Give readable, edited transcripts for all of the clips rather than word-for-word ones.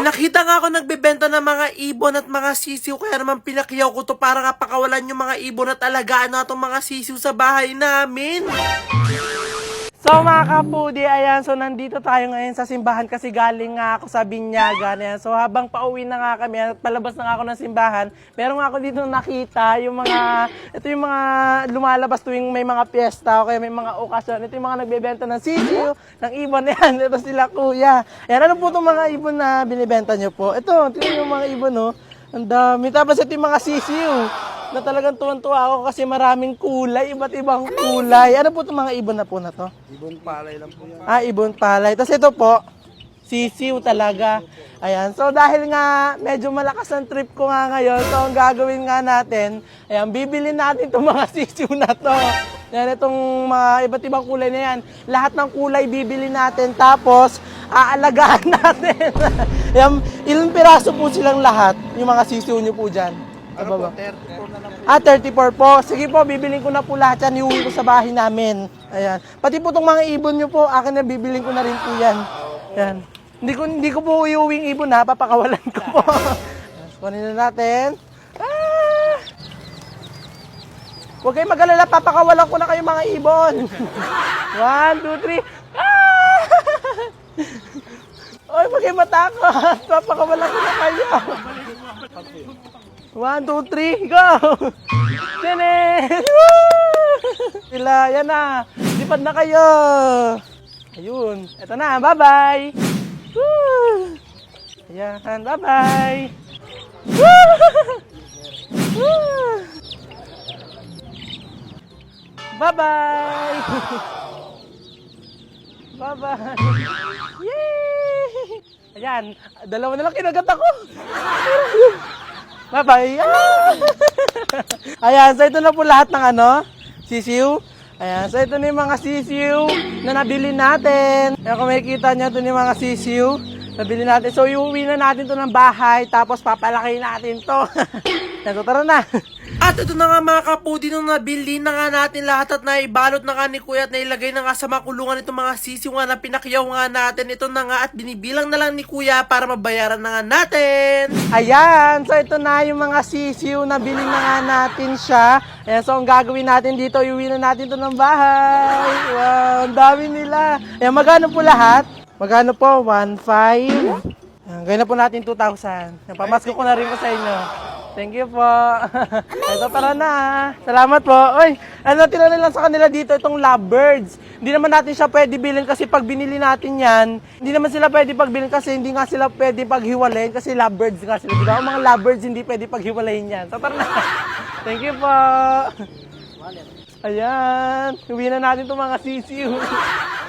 nakita nga ako nagbebenta ng mga ibon at mga sisiw, kaya naman pinakiyaw ko to para nga pakawalan yung mga ibon at alagaan na itong mga sisiw sa bahay namin. So mga kapudi, ayan, so nandito tayo ngayon sa simbahan kasi galing nga ako sa Binyagan. Ayan. So habang pauwi na nga kami at palabas na nga ako ng simbahan, meron nga ako dito nakita yung mga, ito yung mga lumalabas tuwing may mga piyesta o kaya may mga okasyon. Ito yung mga nagbebenta ng sisiw, ng ibon. Ayan, ito sila kuya. Ayan, ano po itong mga ibon na binibenta nyo po? Ito, yung mga ibon, no? Ang dami. Tapos ito yung mga sisiw na talagang tuwan-tuwa ako kasi maraming kulay, iba't ibang kulay. Ano po itong mga ibon na po na to? Ibon palay lang po yan. Ah, ibon palay. Tapos ito po, sisiw talaga. Ayan. So dahil nga medyo malakas ang trip ko nga ngayon, so ang gagawin nga natin, ayan, bibili natin itong mga sisiw na to. Yan, itong mga iba't ibang kulay na yan. Lahat ng kulay bibili natin, tapos aalagaan natin. Ayan, ilang piraso po silang lahat, yung mga sisiw nyo po dyan? Ano po, 34 na lang po. Ah, 34 po. Sige po, bibiling ko na po lahat yan. Iuwi ko sa bahay namin. Ayan. Pati po itong mga ibon nyo po, akin na bibiling ko na rin po yan. Ayan. Hindi ko po iuwing ibon ha, papakawalan ko po. Kunin na natin. Ah! Huwag kayong mag-alala, papakawalan ko na kayo mga ibon. 1, 2, 3. Ah! Oy, huwag kayong matakot. Papakawalan ko na kayo. 1, 2, 3, go! Dennis! Sila, yan na. Lipad na kayo. Ayun. Eto na, bye-bye. Woo! Ayan, bye-bye. Woo! Bye-bye. Bye-bye. Yay! Ayan, dalawa na lang kinagat ako. Bye-bye! Ayan, so ito na po lahat ng sisiw. Ayan, so ito na yung mga sisiw na nabili natin. Ayan, kung makikita nyo, ito na yung mga sisiw nabili natin. So, iuwi na natin to ng bahay, tapos papalaki natin to. Ayan, so tara na. At ito na nga mga kapudi, nung nabili na nga natin lahat at naibalot na nga ni Kuya at nailagay na nga sa makulungan itong mga sisiw nga na pinakyaw nga natin. Ito na nga at binibilang na lang ni Kuya para mabayaran na nga natin. Ayan, so ito na yung mga sisiw na bili na nga natin siya. Ayan, so ang gagawin natin dito, iuwi na natin to ng bahay. Wow, ang dami nila. Ayan, magkano po lahat? Magkano po? 1,500. Ayan, gawin na po natin 2,000. Ayan, pamasko ko na rin po sa inyo. Thank you po. Ito, tara na. Salamat po. Oy, tinanong lang sa kanila dito itong lovebirds. Hindi naman natin siya pwede bilhin kasi pag binili natin yan, hindi naman sila pwede pagbilhin kasi hindi nga sila pwede paghiwalayin kasi lovebirds nga sila. Diba? Ang mga lovebirds hindi pwede paghiwalayin yan. So, tara na. Thank you po. Ayan. Uwi na natin itong mga sisiw.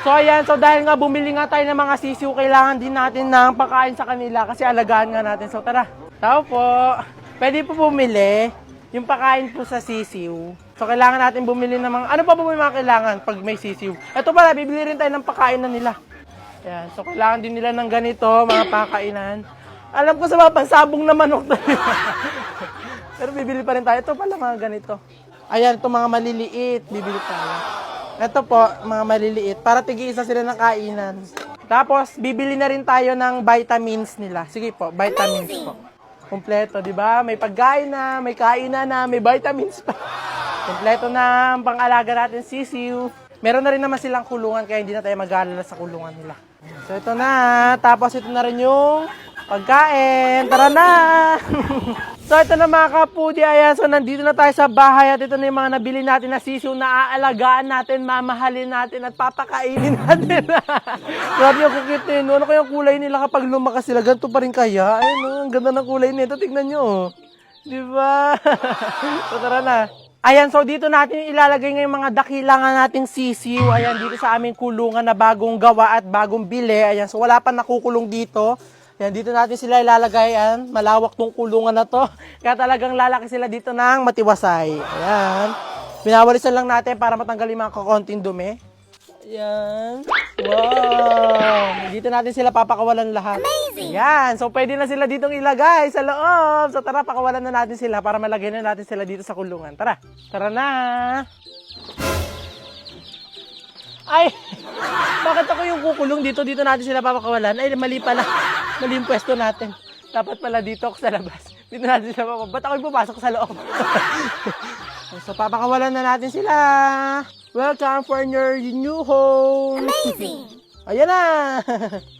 So, ayan. So, dahil nga bumili nga tayo ng mga sisiw, kailangan din natin ng pagkain sa kanila kasi alagaan nga natin. So, tara. Tao po. Pwede po bumili yung pagkain po sa sisiw. So, kailangan natin bumili ng mga... Ano pa po may mga kailangan pag may sisiw? Ito pala, bibili rin tayo ng pagkain na nila. Ayan. So, kailangan din nila ng ganito, mga pakainan. Alam ko sa mga pansabong na manok tayo. Pero bibili pa rin tayo. Ito pala, mga ganito. Ayan, ito mga maliliit. Bibili tayo. Ito po, mga maliliit. Para tig-isa sila ng kainan. Tapos, bibili na rin tayo ng vitamins nila. Sige po, vitamins po. Kompleto, di ba? May pagkain na, may kainan na, may vitamins pa. Kompleto na ang pang-alaga natin sisiw. Meron na rin naman silang kulungan kaya hindi na tayo mag-aalala sa kulungan nila. So ito na, tapos ito na rin yung pagkain. Tara na! So ito na mga kapudi, ayan. So nandito na tayo sa bahay at ito na yung mga nabili natin na sisiw na aalagaan natin, mamahalin natin at papakainin natin. Grabe yung kukit nyo. Ano kayang kulay nila kapag lumakas sila? Ganito pa rin kaya? Ay no, ang ganda ng kulay nito. Tignan nyo. Diba? So tara na. Ayan, so dito natin ilalagay ngayong mga dakila nga nating sisiw. Ayan, dito sa aming kulungan na bagong gawa at bagong bili. Ayan, so wala pa nakukulong dito. Ayan, dito natin sila ilalagay. Ayan, malawak tong kulungan na to. Kaya talagang lalaki sila dito ng matiwasay. Ayan. Binawalisan lang natin para matanggal yung mga kakonting dumi. Ayan. Wow. Dito natin sila papakawalan lahat. Amazing! Ayan. So, pwede na sila ditong ilagay sa loob. So, tara, pakawalan na natin sila para malagay na natin sila dito sa kulungan. Tara. Tara na. Ay, bakit ako yung kukulong dito? Dito natin sila papakawalan. Ay, mali pala. Mali yung pwesto natin. Dapat pala dito ako sa labas. Dito natin sila papakawalan. Ba't ako yung pumasok sa loob? So, papakawalan na natin sila. Welcome for your new home. Amazing! Ayan na!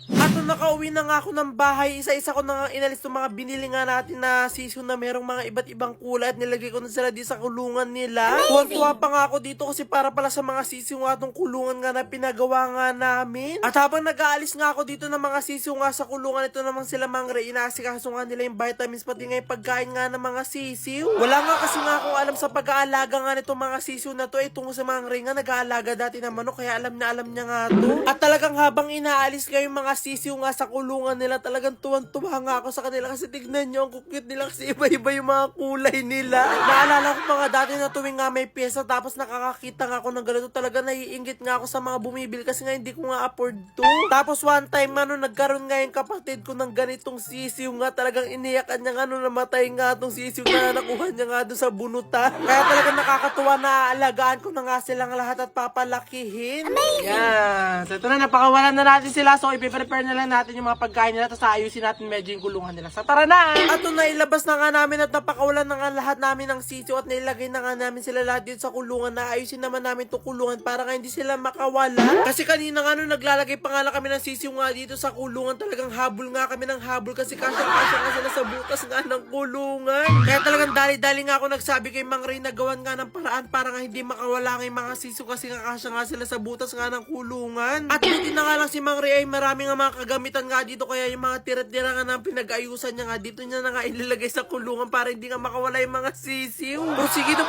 At nung nakauwi na nga ako ng bahay, isa-isa ko na nga inalis ng mga binili nga natin na sisiw na merong mga iba't ibang kulay at nilagay ko na sila di sa kulungan nila. Tuwan-tuwa pa nga ako dito kasi para pala sa mga sisiw nga itong kulungan nga na pinagawa nga namin. At habang nag-aalis nga ako dito ng mga sisiw nga sa kulungan, ito naman sila Mangre, inaasikaso nga nila yung vitamins pati nga yung pagkain nga ng mga sisiw. Wala nga kasi nga akong alam sa pag-aalaga nga nitong mga sisiw na to. Tungo sa Mangre nga nag-aalaga dati ng manok kaya alam niya nga to. At talagang habang inaalis nga yung mga sisiw nga sa kulungan nila, talagang tuwan-tuwa nga ako sa kanila kasi tignan nyo, ang cute nila kasi iba-iba yung mga kulay nila. Naalala ko mga dati na tuwing nga may pyesa tapos nakakakita nga ako ng ganito, talaga naiinggit nga ako sa mga bumibili kasi nga hindi ko nga afford to. Tapos one time nagkaroon nga yung kapatid ko ng ganitong sisiw nga, talagang iniyakan niya nga namatay nga itong sisiw na nakuha niya nga doon sa bunutan. Kaya talagang nakakatuwa na alagaan ko na nga silang lahat at papalakihin. Amazing! Yan. So ito na, napakawalan na natin sila. So ipiprepare na lang natin yung mga pagkain nila tapos ayusin natin medyo yung kulungan nila. So tara na! At nung nailabas na nga namin at napakawalan na nga lahat namin ng sisiw at nilagay na nga namin sila lahat dito sa kulungan, na ayusin naman namin itong kulungan para nga hindi sila makawala. Kasi kanina nga naglalagay pa nga lang kami ng sisiw nga dito sa kulungan, talagang habol nga kami ng habol kasi kasya-kasya nga sila sa butas nga ng kulungan. Kaya talagang dali-dali nga ako nagsabi kay Mang Ray na gawan nga ng paraan para nga hindi makawala nga yung mga sisiw kasi nga kasya nga sila sa butas nga ng kulungan. At buti na nga lang si Mang Ray ay marami nga mga kagamitan nga dito kaya yung mga tira-tira nga na pinag-ayusan niya nga dito niya na nga ilalagay sa kulungan para hindi nga makawala yung mga sisiw.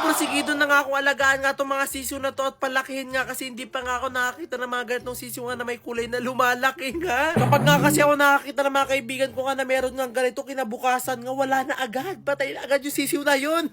Prosigido na nga ako alagaan nga itong mga sisiw na to at palakihin nga kasi hindi pa nga ako nakakita ng mga ganitong sisiw nga na may kulay na lumalaki nga. Kapag nga kasi ako nakakita ng mga kaibigan ko nga na meron nga ganito, kinabukasan nga wala na agad. Patay na agad yung sisiw na yun.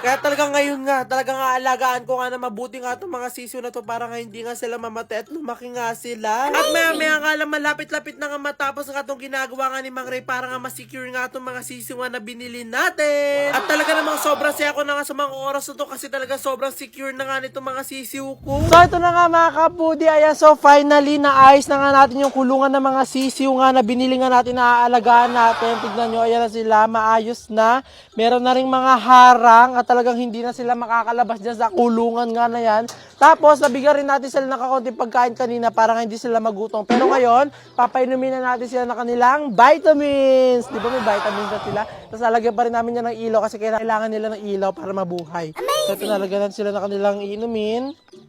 Kaya talagang ngayon nga, talagang aalagaan ko nga na mabuti nga itong mga sisiw na to para nga hindi nga sila mamatay at lumaki nga sila. At maya nga lang malapit-lapit na nga matapos nga itong ginagawa nga ni Mang Ray para nga masecure nga itong mga sisiw nga na binili natin. At talaga namang sobrang saya ko na nga sa mga oras na to kasi talaga sobrang secure na nga nitong mga sisiw ko. So ito na nga mga kapudi, ayan, so finally naayos na nga natin yung kulungan ng mga sisiw nga na binili nga natin na aalagaan natin. Tignan nyo, ayan na sila, maayos na. Meron na ring mga harang at talagang hindi na sila makakalabas dyan sa kulungan nga na yan. Tapos nabigyan rin natin sila ng kakunting pagkain kanina para nga hindi sila magutom. Pero ngayon, papainumin na natin sila ng kanilang vitamins. Di ba may vitamins na sila? Tapos lalagyan pa rin namin yan ng ilaw kasi kailangan nila ng ilaw para mabuhay. So ito, nalagyan natin sila ng kanilang inumin.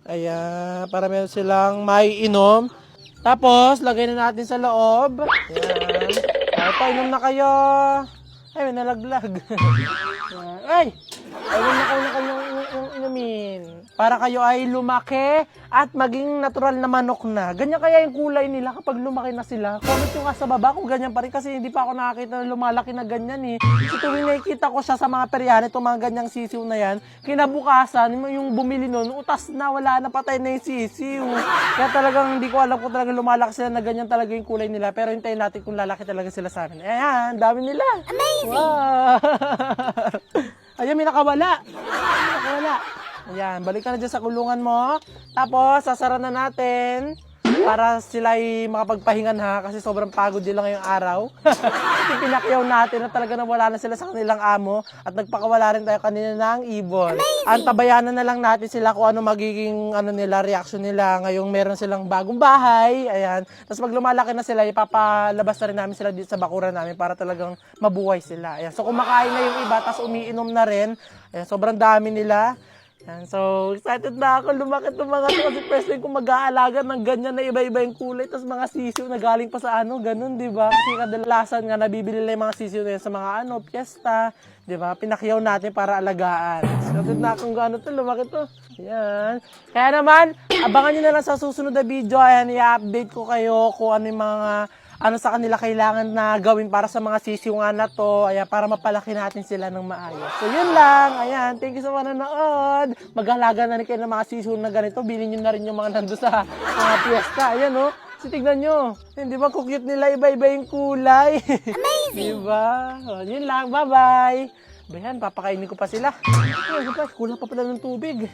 Ayan, para meron silang may inom. Tapos, lagay na natin sa loob. Ayan. Ito, inom na kayo. Ay, may nalaglag. Ayan. Ay! Inom na kayo ng kanyang inumin. Para kayo ay lumaki at maging natural na manok na. Ganyan kaya yung kulay nila kapag lumaki na sila. Comment nyo nga sa baba kung ganyan pa rin kasi hindi pa ako nakakita na lumalaki na ganyan eh. So tuwing nakikita ko siya sa mga peryahan, itong mga ganyang sisiw na yan, kinabukasan, yung bumili nun, utas na, wala na, patay na yung sisiw. Kaya talagang hindi ko alam kung talagang lumalaki sila na ganyan talaga yung kulay nila. Pero hintayin natin kung lalaki talaga sila sa amin. Ayan, dami nila. Amazing! Wow! Ayan, may nakawala. Ayan, balik ka na dyan sa kulungan mo. Tapos, sasara na natin para sila ay makapagpahinga na kasi sobrang pagod nila ngayong araw. Pinakyaw natin na talaga nawala na sila sa kanilang amo at nagpakawala rin tayo kanina ng ibon. Antabayanan na lang natin sila kung ano magiging reaction nila ngayong meron silang bagong bahay. Ayan. Tapos pag lumalaki na sila, ipapalabas na rin namin sila dito sa bakuran namin para talagang mabuhay sila. Ayan. So kumakain na yung iba, tapos umiinom na rin. Ayan, sobrang dami nila. Yan, so, excited na ako lumaki itong mga to kasi first time ko mag-aalaga ng ganyan na iba-iba yung kulay tapos mga sisiw na galing pa sa ganun, di ba? Kasi kadalasan nga nabibili lang yung mga sisiw na yun sa mga piyesta, di ba? Pinakyaw natin para alagaan. Excited na akong gano'n to, lumaki to. Yan. Kaya naman, abangan nyo na lang sa susunod na video. Ayan, i-update ko kayo kung ano yung mga sa kanila kailangan na gawin para sa mga sisiw nga na to, ayan, para mapalaki natin sila ng maayos. So, yun lang. Ayan, thank you sa manonood. Mag-alaga na rin kayo ng mga sisiw na ganito. Bilhin nyo na rin yung mga nando sa mga piyesta. Ayan, oh. So, tignan nyo. Hindi ba cute nila? Iba-iba yung kulay. Amazing! Diba? So, yun lang. Bye-bye. Bayan, papakainin ko pa sila. Ay, kulang pa pala ng tubig.